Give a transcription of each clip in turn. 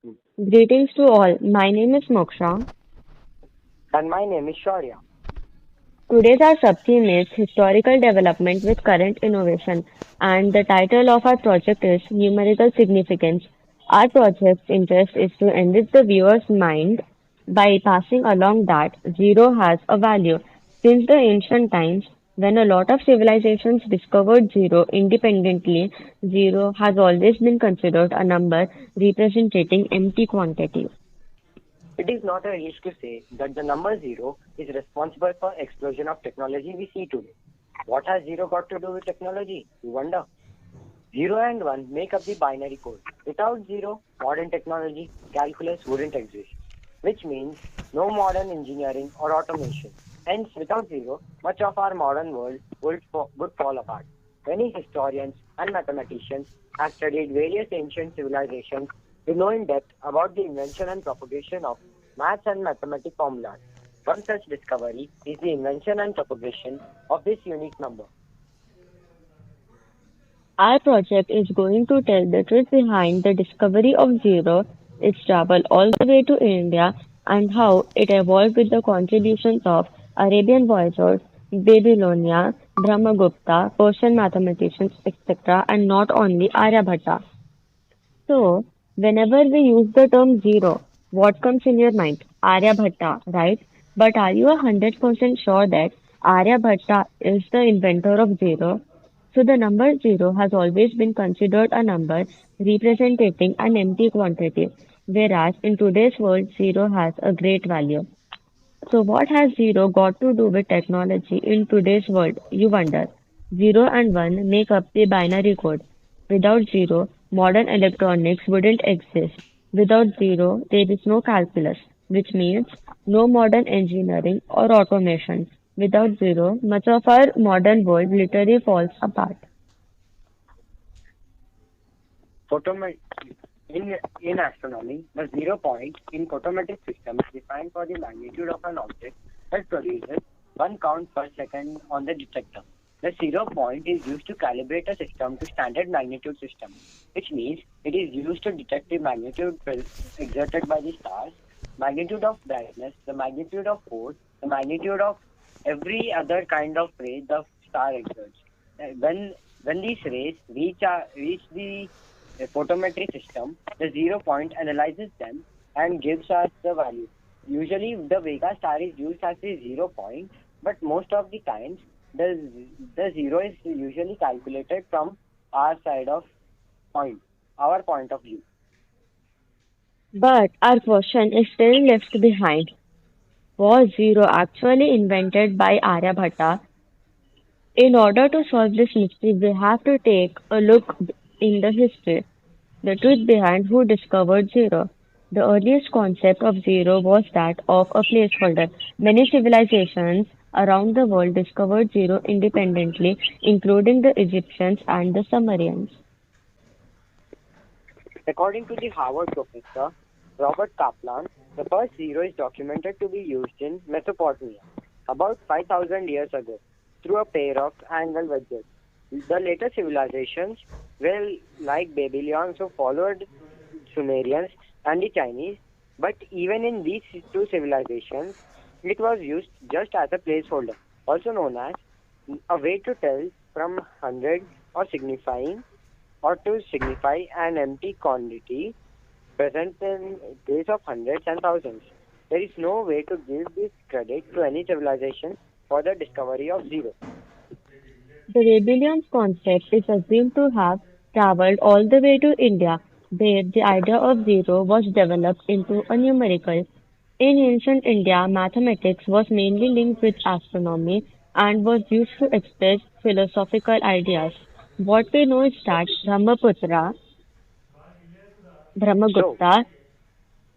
Greetings to all. My name is Moksha. And my name is Shaurya. Today's our sub-theme is Historical Development with Current Innovation, and the title of our project is Numerical Significance. Our project's interest is to enrich the viewer's mind by passing along that zero has a value. Since the ancient times, when a lot of civilizations discovered zero independently, zero has always been considered a number representing empty quantity. It is not a reach to say that the number zero is responsible for explosion of technology we see today. What has zero got to do with technology? You wonder. Zero and one make up the binary code. Without zero, modern technology, calculus wouldn't exist, which means no modern engineering or automation. Hence, without zero, much of our modern world would fall apart. Many historians and mathematicians have studied various ancient civilizations to know in depth about the invention and propagation of maths and mathematical formulas. One such discovery is the invention and propagation of this unique number. Our project is going to tell the truth behind the discovery of zero, its travel all the way to India, and how it evolved with the contributions of Arabian voyagers, Babylonia, Brahmagupta, Persian mathematicians, etc., and not only Aryabhatta. So, whenever we use the term zero, what comes in your mind? Aryabhatta, right? But are you 100% sure that Aryabhatta is the inventor of zero? So, the number zero has always been considered a number representing an empty quantity, whereas in today's world, zero has a great value. So, what has zero got to do with technology in today's world? You wonder. Zero and one make up the binary code. Without zero, modern electronics wouldn't exist. Without zero, there is no calculus, which means no modern engineering or automation. Without zero, much of our modern world literally falls apart. Photomet- in astronomy, the zero point in photometric system is defined for the magnitude of an object that produces one count per second on the detector. The zero point is used to calibrate a system to standard magnitude system, which means it is used to detect the magnitude exerted by the stars, magnitude of brightness, the magnitude of force, the magnitude of every other kind of ray the star exerts. When these rays reach the photometric system, the zero point analyzes them and gives us the value. Usually, the Vega star is used as the zero point, but most of the times, the zero is usually calculated from our side of point, our point of view. But our question is still left behind. Was zero actually invented by Aryabhatta? In order to solve this mystery, we have to take a look in the history, the truth behind who discovered zero. The earliest concept of zero was that of a placeholder. Many civilizations around the world discovered zero independently, including the Egyptians and the Sumerians. According to the Harvard professor Robert Kaplan, the first zero is documented to be used in Mesopotamia about 5,000 years ago through a pair of angle wedges. The later civilizations were like Babylonians who followed Sumerians and the Chinese, but even in these two civilizations, it was used just as a placeholder, also known as a way to tell from hundred or signifying or to signify an empty quantity present in place of hundreds and thousands. There is no way to give this credit to any civilization for the discovery of zero. The Babylonian concept is assumed to have traveled all the way to India, where the idea of zero was developed into a numerical. In ancient India, mathematics was mainly linked with astronomy and was used to express philosophical ideas. What we know is that So, Brahmagupta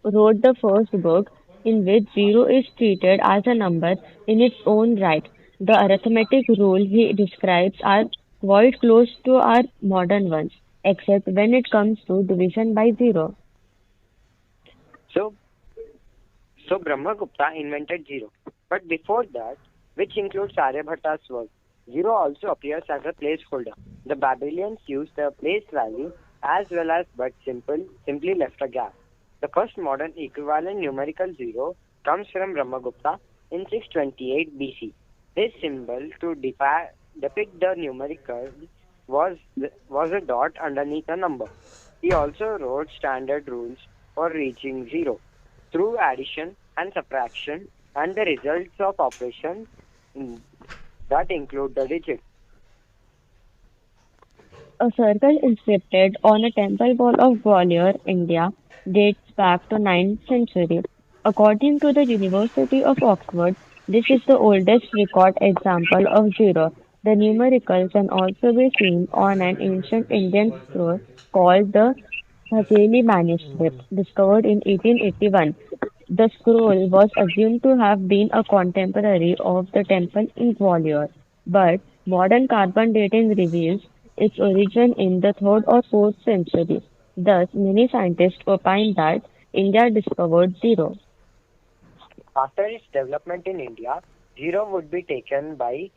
wrote the first book in which zero is treated as a number in its own right. The arithmetic rule he describes are quite close to our modern ones, except when it comes to division by zero. so Brahmagupta invented zero. But before that, which includes Aryabhatta's work, zero also appears as a placeholder. The Babylonians used the place value as well as but simply left a gap. The first modern equivalent numerical zero comes from Brahmagupta in 628 BC. This symbol to depict the numerical was a dot underneath a number. He also wrote standard rules for reaching zero through addition and subtraction and the results of operations mm, that include the digits. A circle inscripted on a temple wall of Gwalior, India, dates back to 9th century. According to the University of Oxford, this is the oldest record example of zero. The numerical can also be seen on an ancient Indian scroll called the Thakeli manuscript, discovered in 1881. The scroll was assumed to have been a contemporary of the temple in Gwalior, but modern carbon dating reveals its origin in the 3rd or 4th century. Thus, many scientists opine that India discovered zero. After its development in India, zero would be taken by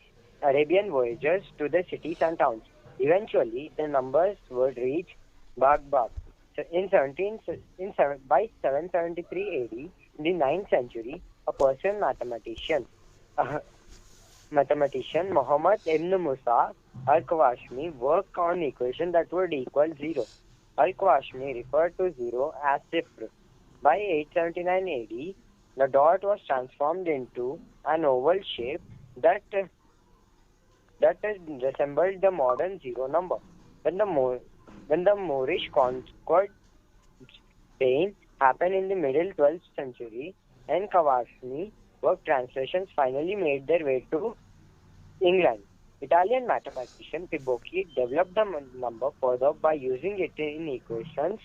Arabian voyagers to the cities and towns. Eventually, the numbers would reach Baghdad. So by 773 AD, in the 9th century, a Persian uh, mathematician Muhammad ibn Musa al-Qawashmi worked on equation that would equal zero. Al-Qawashmi referred to zero as sifr. By 879 AD, the dot was transformed into an oval shape that resembled the modern zero number. When the Mo- when the Moorish conquered Spain happened in the middle 12th century, and Cavazzini work translations finally made their way to England. Italian mathematician Pibocchi developed the number further by using it in equations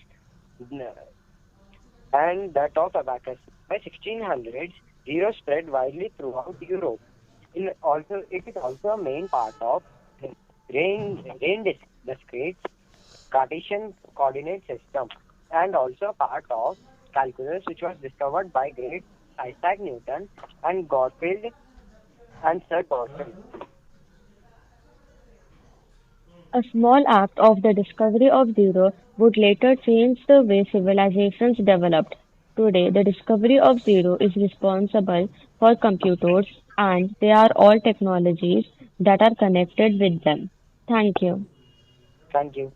and that of abacus. By 1600s, zero spread widely throughout Europe. It is also a main part of discrete Cartesian coordinate system and also a part of calculus which was discovered by great Isaac Newton and Gottfried and Sir Peirce. A small act of the discovery of zero would later change the way civilizations developed. Today, the discovery of zero is responsible for computers, and they are all technologies that are connected with them. Thank you. Thank you.